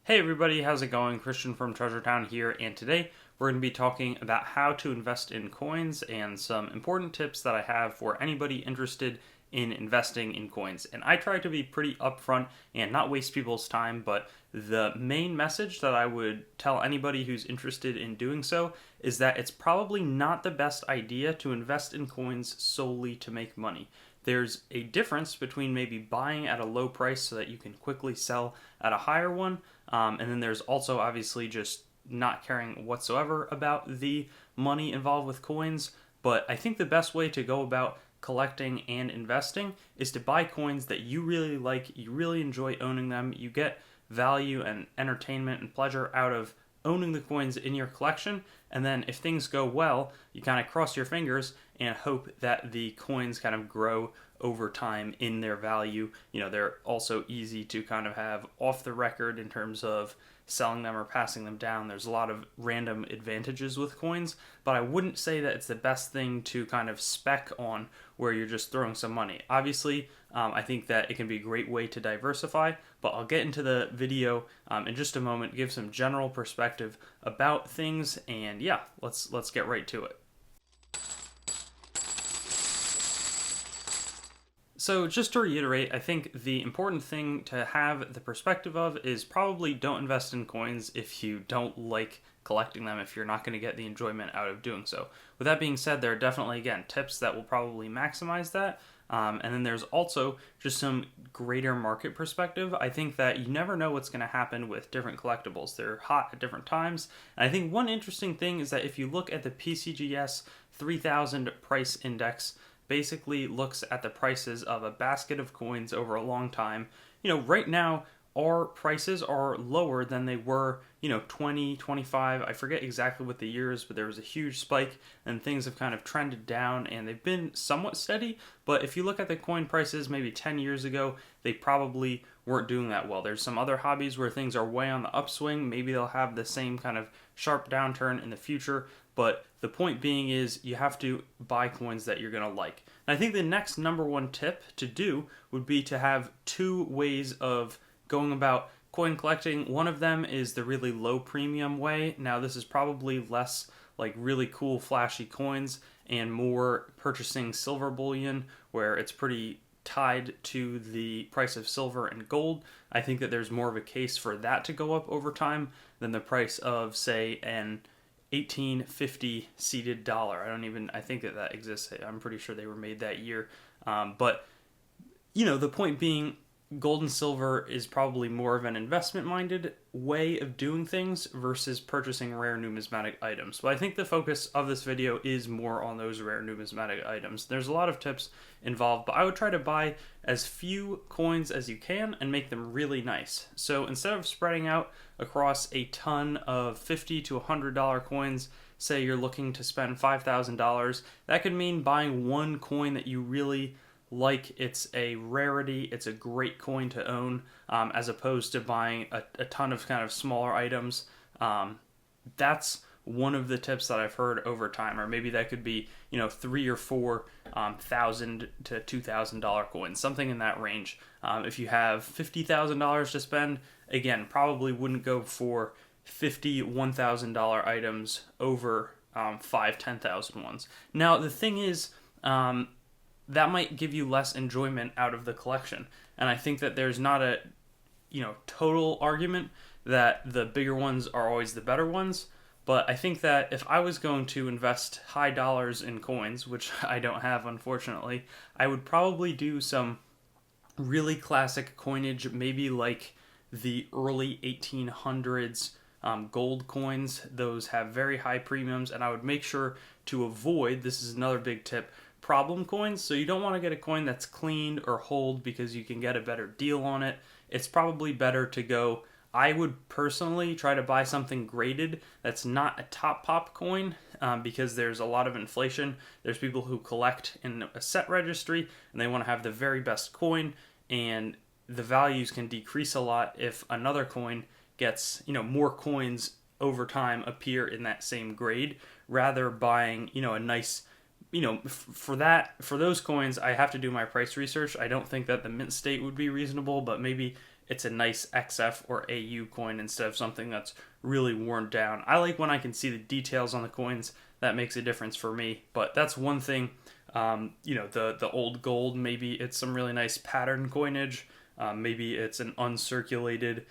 Hey everybody, how's it going? Christian from Treasure Town here, and today we're going to be talking about how to invest in coins and some important tips that I have for anybody interested in investing in coins. And I try to be pretty upfront and not waste people's time, but the main message that I would tell anybody who's interested in doing so is that it's probably not the best idea to invest in coins solely to make money. There's a difference between maybe buying at a low price so that you can quickly sell at a higher one, and then there's also obviously just not caring whatsoever about the money involved with coins. But I think the best way to go about collecting and investing is to buy coins that you really like, you really enjoy owning them, you get value and entertainment and pleasure out of owning the coins in your collection, and then if things go well, you kind of cross your fingers and hope that the coins kind of grow over time in their value. You know, they're also easy to kind of have off the record in terms of selling them or passing them down. There's a lot of random advantages with coins, but I wouldn't say that it's the best thing to kind of spec on where you're just throwing some money. Obviously, I think that it can be a great way to diversify, but I'll get into the video in just a moment, give some general perspective about things, and yeah, let's get right to it. So just to reiterate, I think the important thing to have the perspective of is probably don't invest in coins if you don't like collecting them, if you're not going to get the enjoyment out of doing so. With that being said, there are definitely, again, tips that will probably maximize that. And then there's also just some greater market perspective. I think that you never know what's going to happen with different collectibles. They're hot at different times. And I think one interesting thing is that if you look at the PCGS 3000 price index, basically looks at the prices of a basket of coins over a long time. You know, right now, our prices are lower than they were, 20, 25, I forget exactly what the year is, but there was a huge spike and things have kind of trended down and they've been somewhat steady. But if you look at the coin prices maybe 10 years ago, they probably weren't doing that well. There's some other hobbies where things are way on the upswing. Maybe they'll have the same kind of sharp downturn in the future. But the point being is you have to buy coins that you're going to like. And I think the next number one tip to do would be to have two ways of going about coin collecting. One of them is the really low premium way. Now this is probably less like really cool flashy coins and more purchasing silver bullion where it's pretty tied to the price of silver and gold. I think that there's more of a case for that to go up over time than the price of, say, an 1850 seeded dollar. I think that exists. I'm pretty sure they were made that year. But, the point being, gold and silver is probably more of an investment-minded way of doing things versus purchasing rare numismatic items. But I think the focus of this video is more on those rare numismatic items. There's a lot of tips involved, but I would try to buy as few coins as you can and make them really nice. So instead of spreading out across a ton of $50 to $100 coins, say you're looking to spend $5,000, that could mean buying one coin that you really like. It's a rarity, it's a great coin to own, as opposed to buying a ton of kind of smaller items. That's one of the tips that I've heard over time, or maybe that could be, $3,000 or $4,000 to $2,000 coins, something in that range. If you have $50,000 to spend, again, probably wouldn't go for $1,000 items over $10,000 ones. Now, the thing is, that might give you less enjoyment out of the collection. And I think that there's not a, total argument that the bigger ones are always the better ones. But I think that if I was going to invest high dollars in coins, which I don't have, unfortunately, I would probably do some really classic coinage, maybe like the early 1800s gold coins. Those have very high premiums, and I would make sure to avoid, this is another big tip, problem coins. So you don't want to get a coin that's cleaned or hold because you can get a better deal on it. It's probably better to go, I would personally try to buy something graded that's not a top pop coin, because there's a lot of inflation. There's people who collect in a set registry and they want to have the very best coin, and the values can decrease a lot if another coin gets, more coins over time appear in that same grade, rather buying, a nice, for those coins, I have to do my price research. I don't think that the mint state would be reasonable, but maybe it's a nice XF or AU coin instead of something that's really worn down. I like when I can see the details on the coins. That makes a difference for me. But that's one thing. The old gold, maybe it's some really nice pattern coinage. Maybe it's an uncirculated,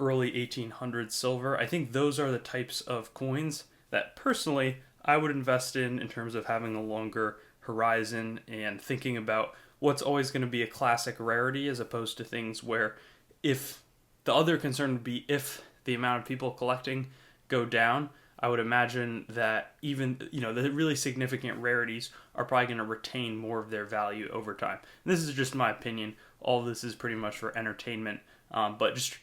early 1800s silver. I think those are the types of coins that personally I would invest in terms of having a longer horizon and thinking about what's always going to be a classic rarity as opposed to things where if the other concern would be if the amount of people collecting go down, I would imagine that even, the really significant rarities are probably going to retain more of their value over time. And this is just my opinion. All of this is pretty much for entertainment, but just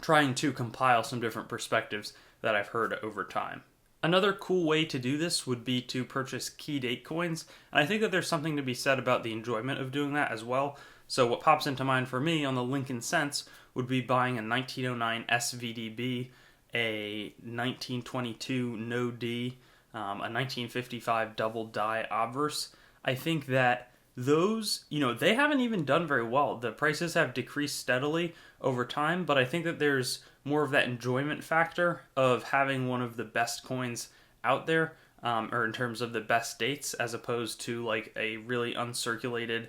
trying to compile some different perspectives that I've heard over time. Another cool way to do this would be to purchase key date coins, and I think that there's something to be said about the enjoyment of doing that as well. So what pops into mind for me on the Lincoln Cents would be buying a 1909 SVDB, a 1922 No D, a 1955 Double Die Obverse. I think that those, they haven't even done very well. The prices have decreased steadily over time, but I think that there's more of that enjoyment factor of having one of the best coins out there, or in terms of the best dates, as opposed to like a really uncirculated,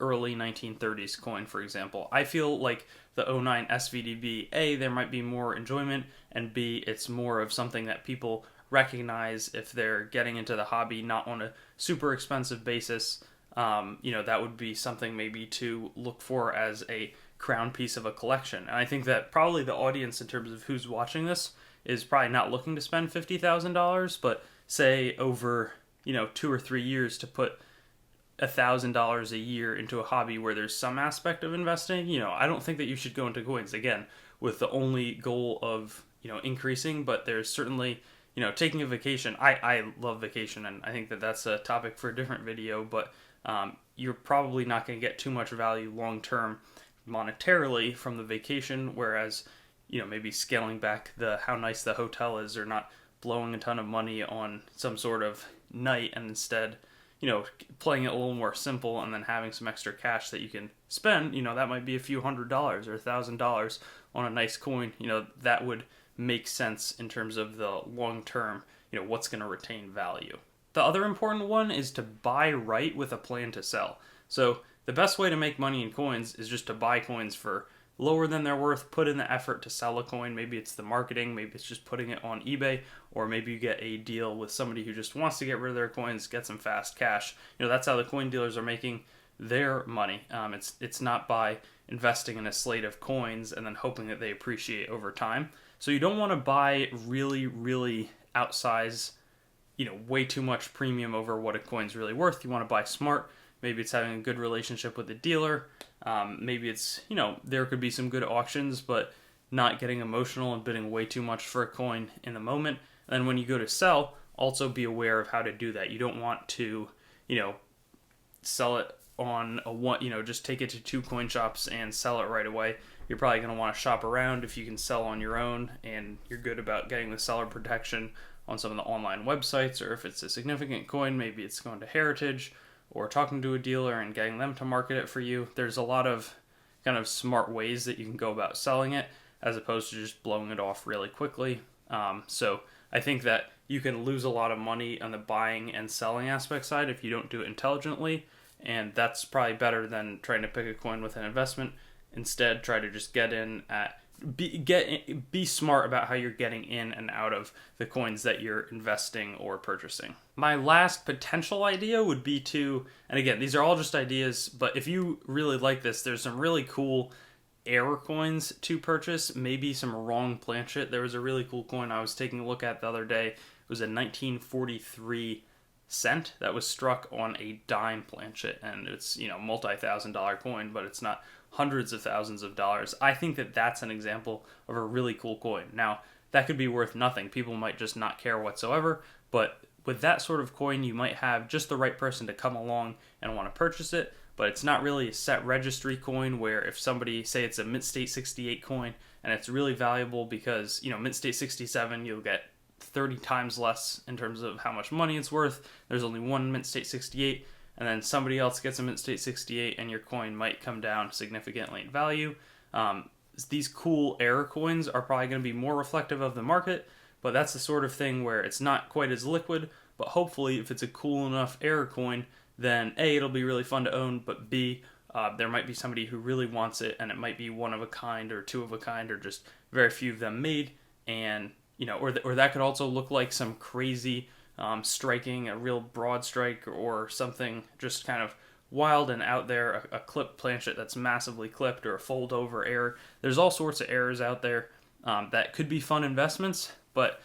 early 1930s coin, for example. I feel like the '09 SVDB, A, there might be more enjoyment, and B, it's more of something that people recognize if they're getting into the hobby, not on a super expensive basis. That would be something maybe to look for as a crown piece of a collection. And I think that probably the audience in terms of who's watching this is probably not looking to spend $50,000, but say over, 2 or 3 years to put $1,000 a year into a hobby where there's some aspect of investing. I don't think that you should go into coins again with the only goal of, increasing, but there's certainly, taking a vacation. I love vacation, and I think that that's a topic for a different video, but you're probably not going to get too much value long term monetarily from the vacation, whereas maybe scaling back how nice the hotel is, or not blowing a ton of money on some sort of night, and instead playing it a little more simple and then having some extra cash that you can spend, that might be a few $100s or $1,000 on a nice coin. That would make sense in terms of the long term, what's going to retain value. The other important one is to buy right with a plan to sell. So the best way to make money in coins is just to buy coins for lower than they're worth, put in the effort to sell a coin. Maybe it's the marketing, maybe it's just putting it on eBay, or maybe you get a deal with somebody who just wants to get rid of their coins, get some fast cash. That's how the coin dealers are making their money. It's not by investing in a slate of coins and then hoping that they appreciate over time. So you don't want to buy really, really outsize, way too much premium over what a coin's really worth. You want to buy smart. Maybe it's having a good relationship with the dealer. Maybe it's, there could be some good auctions, but not getting emotional and bidding way too much for a coin in the moment. And then when you go to sell, also be aware of how to do that. You don't want to, sell it on a one, just take it to 2 coin shops and sell it right away. You're probably going to want to shop around if you can sell on your own and you're good about getting the seller protection on some of the online websites, or if it's a significant coin, maybe it's going to Heritage, or talking to a dealer and getting them to market it for you. There's a lot of kind of smart ways that you can go about selling it as opposed to just blowing it off really quickly. So I think that you can lose a lot of money on the buying and selling aspect side if you don't do it intelligently, and that's probably better than trying to pick a coin with an investment. Instead, try to just get in at be smart about how you're getting in and out of the coins that you're investing or purchasing. My last potential idea would be to, and again, these are all just ideas, but if you really like this, there's some really cool error coins to purchase, maybe some wrong planchet. There was a really cool coin I was taking a look at the other day. It was a 1943 cent that was struck on a dime planchet, and it's, multi-$1,000 coin, but it's not hundreds of thousands of dollars. I think that that's an example of a really cool coin. Now, that could be worth nothing. People might just not care whatsoever, but with that sort of coin, you might have just the right person to come along and want to purchase it, but it's not really a set registry coin where if somebody, say it's a Mint State 68 coin, and it's really valuable because, Mint State 67, you'll get 30 times less in terms of how much money it's worth. There's only one Mint State 68, and then somebody else gets a mint state 68 and your coin might come down significantly in value. These cool error coins are probably going to be more reflective of the market, but that's the sort of thing where it's not quite as liquid, but hopefully if it's a cool enough error coin, then A, it'll be really fun to own, but B, there might be somebody who really wants it, and it might be one of a kind or two of a kind or just very few of them made, and or that could also look like some crazy striking, a real broad strike or something just kind of wild and out there, a clip planchet that's massively clipped or a fold over error. There's all sorts of errors out there that could be fun investments, but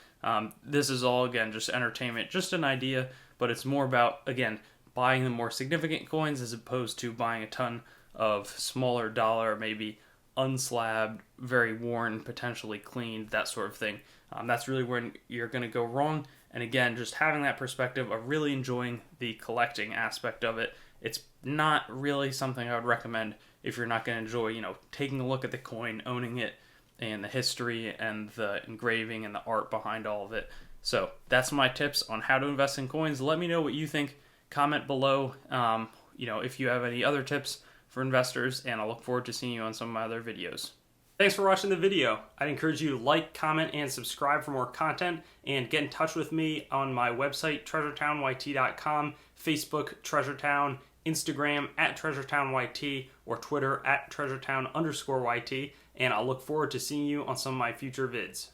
this is all, again, just entertainment, just an idea, but it's more about, again, buying the more significant coins as opposed to buying a ton of smaller dollar, maybe unslabbed, very worn, potentially cleaned, that sort of thing. That's really where you're going to go wrong. And again, just having that perspective of really enjoying the collecting aspect of it. It's not really something I would recommend if you're not going to enjoy, taking a look at the coin, owning it, and the history and the engraving and the art behind all of it. So that's my tips on how to invest in coins. Let me know what you think. Comment below, if you have any other tips for investors, and I'll look forward to seeing you on some of my other videos. Thanks for watching the video. I'd encourage you to like, comment, and subscribe for more content, and get in touch with me on my website, treasuretown.yt.com, Facebook, Treasuretown, Instagram @TreasuretownYT, or Twitter @Treasuretown_YT, and I'll look forward to seeing you on some of my future vids.